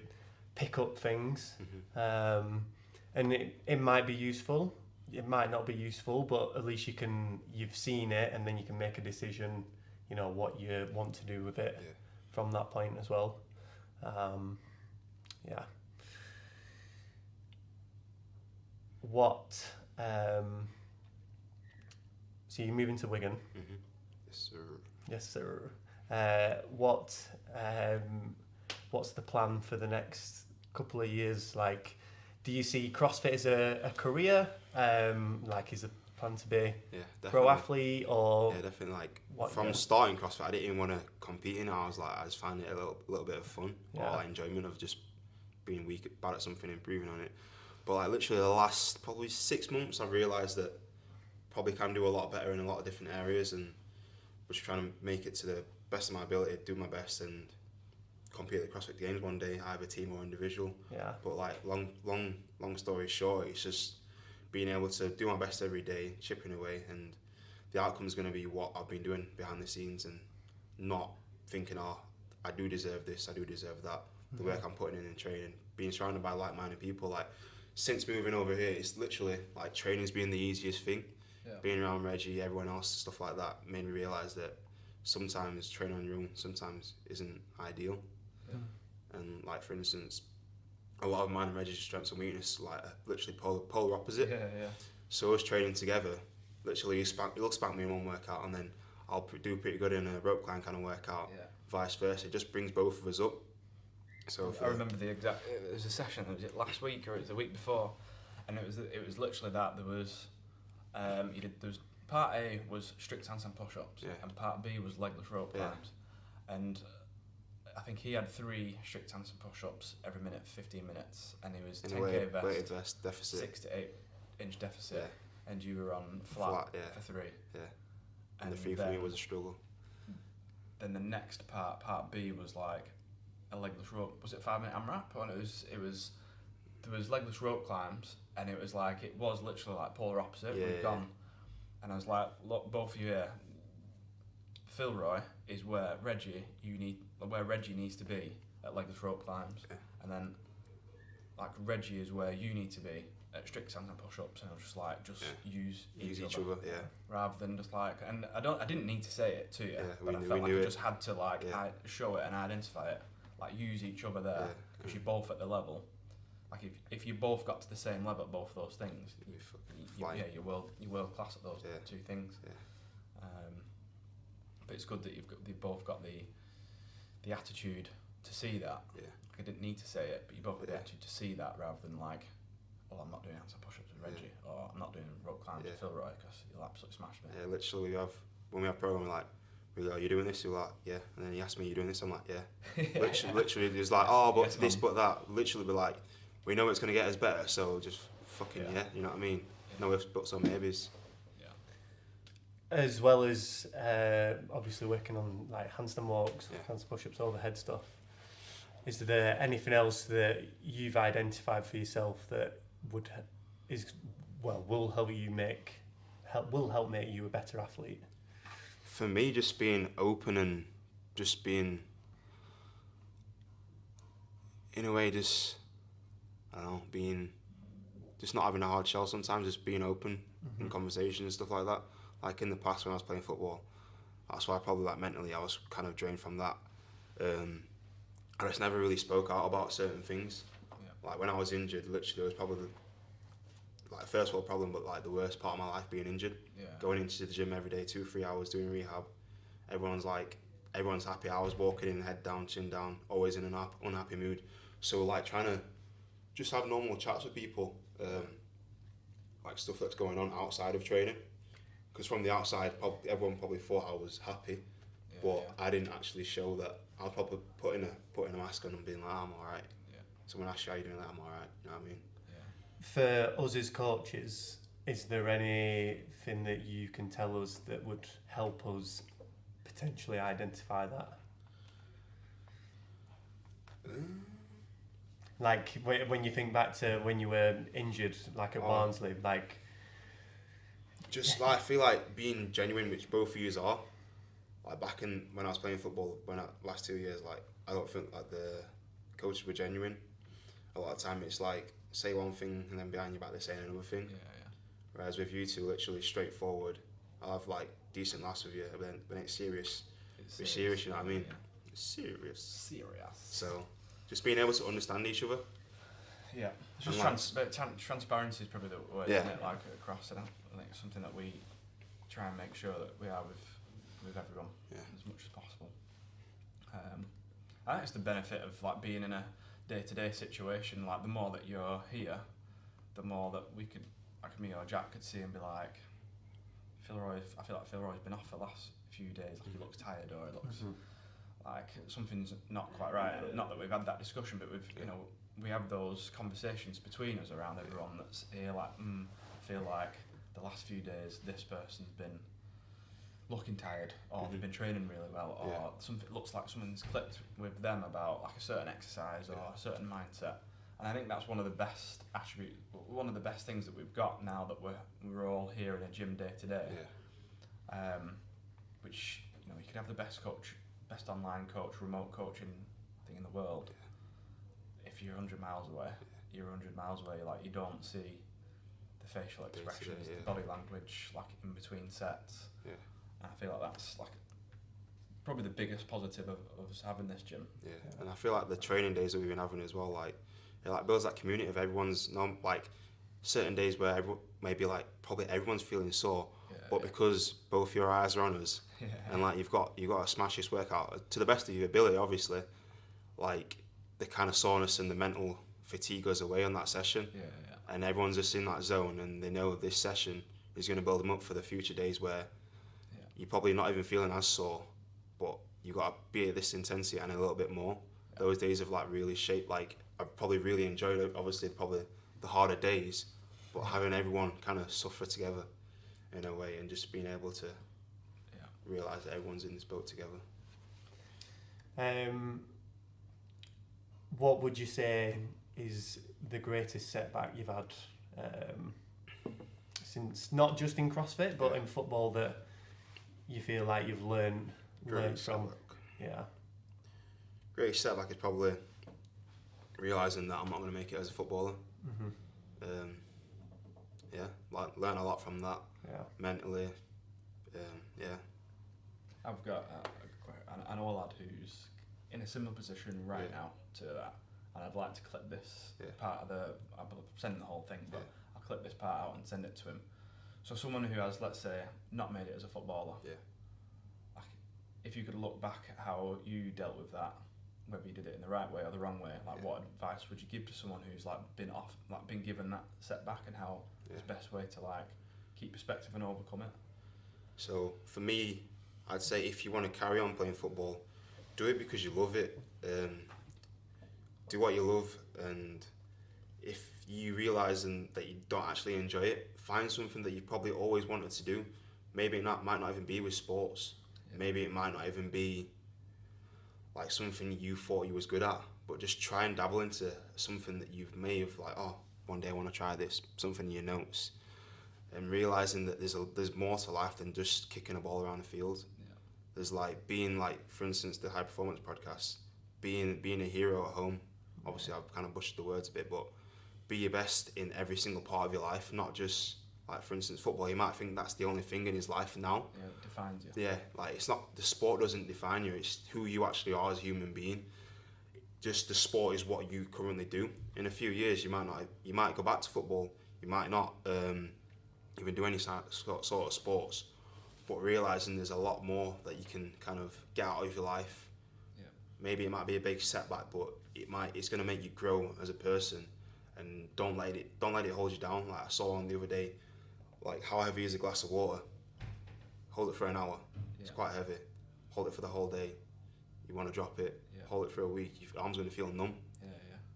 pick up things. And it might be useful, it might not be useful, but at least you've seen it, and then you can make a decision, what you want to do with it from that point as well. So you're moving to Wigan? Yes, sir. What's the plan for the next couple of years? Like, do you see CrossFit as a career? Is a plan to be pro athlete, or definitely. Like from starting CrossFit, I didn't even want to compete in it. I just find it a little bit of fun, or like enjoyment of just being bad at something, improving on it. But like literally the last probably 6 months, I've realised that probably can do a lot better in a lot of different areas, and just trying to make it to the best of my ability, do my best, and compete at the CrossFit Games one day, either team or individual. But like long story short, it's just being able to do my best every day, chipping away, and the outcome is going to be what I've been doing behind the scenes, and not thinking, I do deserve this, I do deserve that. The work I'm putting in training, being surrounded by like-minded people. Like since moving over here, it's literally like training's been the easiest thing. Being around Reggie, everyone else, stuff like that, made me realise that sometimes training on your own sometimes isn't ideal. And like for instance, a lot of mine and Reggie's strengths and weakness like literally polar opposite. So us training together, literally he'll spank me in one workout, and then I'll do pretty good in a rope climb kind of workout. Vice versa, it just brings both of us up. So I remember it was a session, was it last week or it was the week before, and it was literally that there was part A was strict handstand push-ups, and part B was legless rope climbs, and I think he had 3 strict handstand push-ups every minute for 15 minutes, and he was 10k vest, deficit, 6 to 8 inch deficit, and you were on flat for 3. And the 3 for me was a struggle. Then the next part B, was like a legless rope. Was it 5-minute AMRAP? And there was legless rope climbs, and it was literally like polar opposite. We've gone, and I was like, look, both of you here. Philroy is where Reggie needs to be at legless rope climbs, and then like Reggie is where you need to be at strict handstand push-ups, and I was just like, use each other, rather than just like, and I didn't need to say it to you, but I felt like I just had to like show it and identify it, like use each other there, because you're both at the level, like if you both got to the same level at both of those things, you're world class at those two things. Yeah. But it's good that they've both got the attitude to see that. Yeah. Like, I didn't need to say it, but you both got the attitude to see that rather than like, oh, I'm not doing handstand push-ups with Reggie, or I'm not doing rope climbs with Philroy because he'll absolutely smash me. Yeah, literally when we have program, we go, are you doing this? You're like, yeah. And then he asked me, you doing this? I'm like, yeah. literally, it was like, oh, but yes, this, but that. Literally, be like, we know it's going to get us better, so just fucking you know what I mean? No ifs, buts, or maybes. As well as obviously working on like handstand walks, handstand push-ups, overhead stuff. Is there anything else that you've identified for yourself that will help make you a better athlete? For me, just being open and just being, in a way, just not having a hard shell sometimes, just being open in conversation and stuff like that. Like in the past when I was playing football, that's why probably like mentally I was kind of drained from that. I just never really spoke out about certain things. Yeah. Like when I was injured, literally it was probably like first world problem, but like the worst part of my life being injured. Yeah. Going into the gym every day, 2-3 hours doing rehab. Everyone's happy. I was walking in, head down, chin down, always in an unhappy mood. So like trying to just have normal chats with people, like stuff that's going on outside of training. Because from the outside, everyone probably thought I was happy, but I didn't actually show that. I was probably putting a mask on and being like, I'm alright. Yeah. So when I ask you how you're doing that, I'm alright. You know what I mean? Yeah. For us as coaches, is there anything that you can tell us that would help us potentially identify that? Like when you think back to when you were injured, like at Barnsley, like. Just like I feel like being genuine, which both of yous are. Like back in when I was playing football, last 2 years, like I don't think like the coaches were genuine. A lot of time it's like say one thing and then behind your back they're saying another thing. Yeah. Whereas with you two, literally straightforward. I'll have like decent laughs with you, but then when it's serious, we're serious. You know what I mean? Yeah. It's serious. So just being able to understand each other. Yeah, just transparency is probably the word, isn't it? Like across, and I think it's something that we try and make sure that we are with everyone as much as possible. I think it's the benefit of like being in a day-to-day situation. Like the more that you're here, the more that we could, like me or Jack could see and be like, Philroy. I feel like Philroy's been off for the last few days. Like he looks tired or he looks like something's not quite right. Not that we've had that discussion, but we have those conversations between us around everyone that's here, like, I feel like the last few days this person's been looking tired, or they've been training really well, or something looks like something's clicked with them about like a certain exercise or a certain mindset. And I think that's one of the best attributes, one of the best things that we've got now that we're all here in a gym day to day. Which you could have the best coach, best online coach, remote coaching thing in the world. If you're 100 miles away, you're 100 miles away. Like you don't see the facial expressions, the body language, like in between sets. Yeah. And I feel like that's like probably the biggest positive of us having this gym. Yeah. And I feel like the training days that we've been having as well, like it like builds that community of everyone's like certain days where maybe like probably everyone's feeling sore, but because both your eyes are on us, and like you've got to smash this workout to the best of your ability, obviously, like. The kind of soreness and the mental fatigue goes away on that session, and everyone's just in that zone, and they know this session is going to build them up for the future days where you're probably not even feeling as sore, but you got to be at this intensity and a little bit more. Those days of like really shape, like I probably really enjoyed it. Obviously, probably the harder days, but having everyone kind of suffer together in a way, and just being able to realise that everyone's in this boat together. What would you say is the greatest setback you've had since, not just in CrossFit, but in football, that you feel like you've learned from? Greatest setback is probably realising that I'm not going to make it as a footballer. Like learn a lot from that. Mentally. I've got I know a lad who's in a similar position right now to that, and I'd like to clip this part of I'll send the whole thing, but I'll clip this part out and send it to him. So someone who has, let's say, not made it as a footballer, like, if you could look back at how you dealt with that, whether you did it in the right way or the wrong way, like what advice would you give to someone who's like been given that setback, and how is the best way to like keep perspective and overcome it? So for me, I'd say if you want to carry on playing football, do it because you love it. Do what you love, and if you realise that you don't actually enjoy it, find something that you probably always wanted to do. Maybe it might not even be with sports. Maybe it might not even be like something you thought you was good at, but just try and dabble into something that you may have like, oh, one day I want to try this, something in your notes, and realising that there's more to life than just kicking a ball around the field. There's like being like, for instance, the high performance podcast, being a hero at home. Obviously I've kind of butchered the words a bit, but be your best in every single part of your life, not just like, for instance, football. You might think that's the only thing in his life now. Yeah, it defines you. Yeah, like it's not, the sport doesn't define you, it's who you actually are as a human being. Just the sport is what you currently do. In a few years, you might go back to football, you might not even do any sort of sports, but realising there's a lot more that you can kind of get out of your life. Yeah. Maybe it might be a big setback, but it's going to make you grow as a person, and don't let it hold you down. Like I saw on the other day, like, how heavy is a glass of water? Hold it for an hour. It's quite heavy. Hold it for the whole day. You want to drop it. Hold it for a week. Your arm's going to feel numb.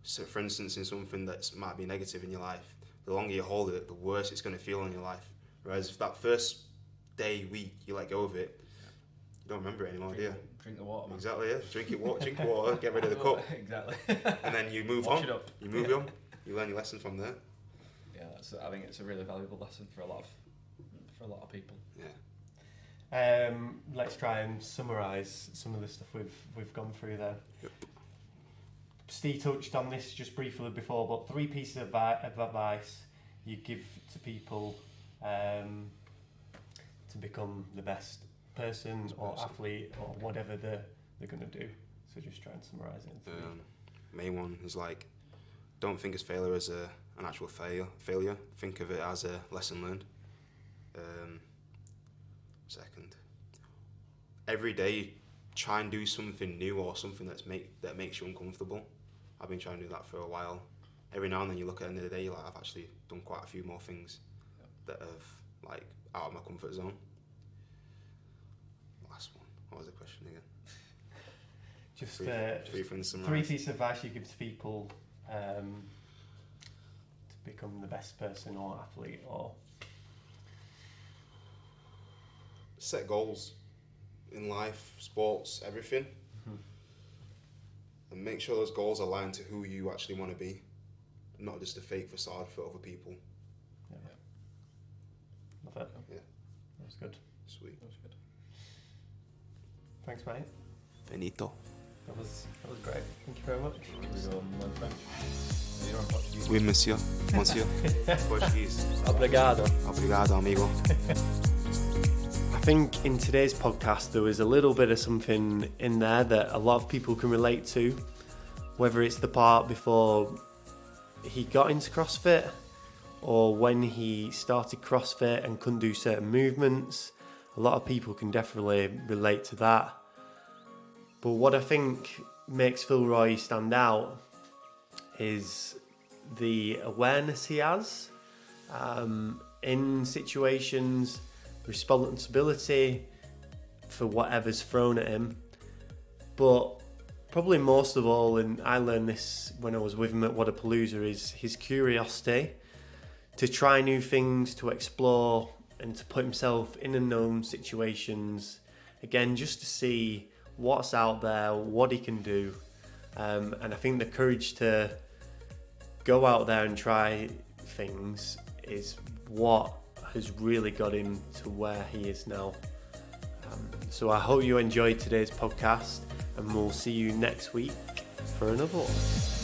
So, for instance, in something that might be negative in your life, the longer you hold it, the worse it's going to feel in your life. Whereas if that first day, week, you let go of it, you don't remember it anymore, do you? Drink the water, man. Exactly, yeah. Drink water, get rid of the cup. Exactly. And then you move Wash on. it up. You move on. You learn your lesson from there. Yeah, I think it's a really valuable lesson for a lot of people. Yeah. Let's try and summarise some of the stuff we've gone through there. Yep. Steve touched on this just briefly before, but 3 pieces of advice you give to people to become the best person or athlete or whatever they're going to do. So just try and summarise it. Main one is like, don't think of failure as an actual failure. Think of it as a lesson learned. Second, every day try and do something new or something that makes you uncomfortable. I've been trying to do that for a while. Every now and then you look at the end of the day, you're like, I've actually done quite a few more things that have like out of my comfort zone. Last one. What was the question again? Just three pieces of advice you give to people to become the best person or athlete, or set goals in life, sports, everything. And make sure those goals align to who you actually want to be, not just a fake facade for other people. Yeah. Love it. Yeah. That was good. Sweet. That was good. Thanks, mate. Benito. That was great. Thank you very much. We go and learn French. You're on Portuguese. Oui, monsieur. Monsieur. Portuguese. Obrigado. Obrigado, amigo. I think in today's podcast there was a little bit of something in there that a lot of people can relate to, whether it's the part before he got into CrossFit or when he started CrossFit and couldn't do certain movements. A lot of people can definitely relate to that. But what I think makes Philroy stand out is the awareness he has in situations, responsibility for whatever's thrown at him. But probably most of all, and I learned this when I was with him at Wadapalooza, is his curiosity to try new things, to explore and to put himself in unknown situations, again, just to see what's out there, what he can do. And I think the courage to go out there and try things is what has really got him to where he is now. So I hope you enjoyed today's podcast, and we'll see you next week for another one.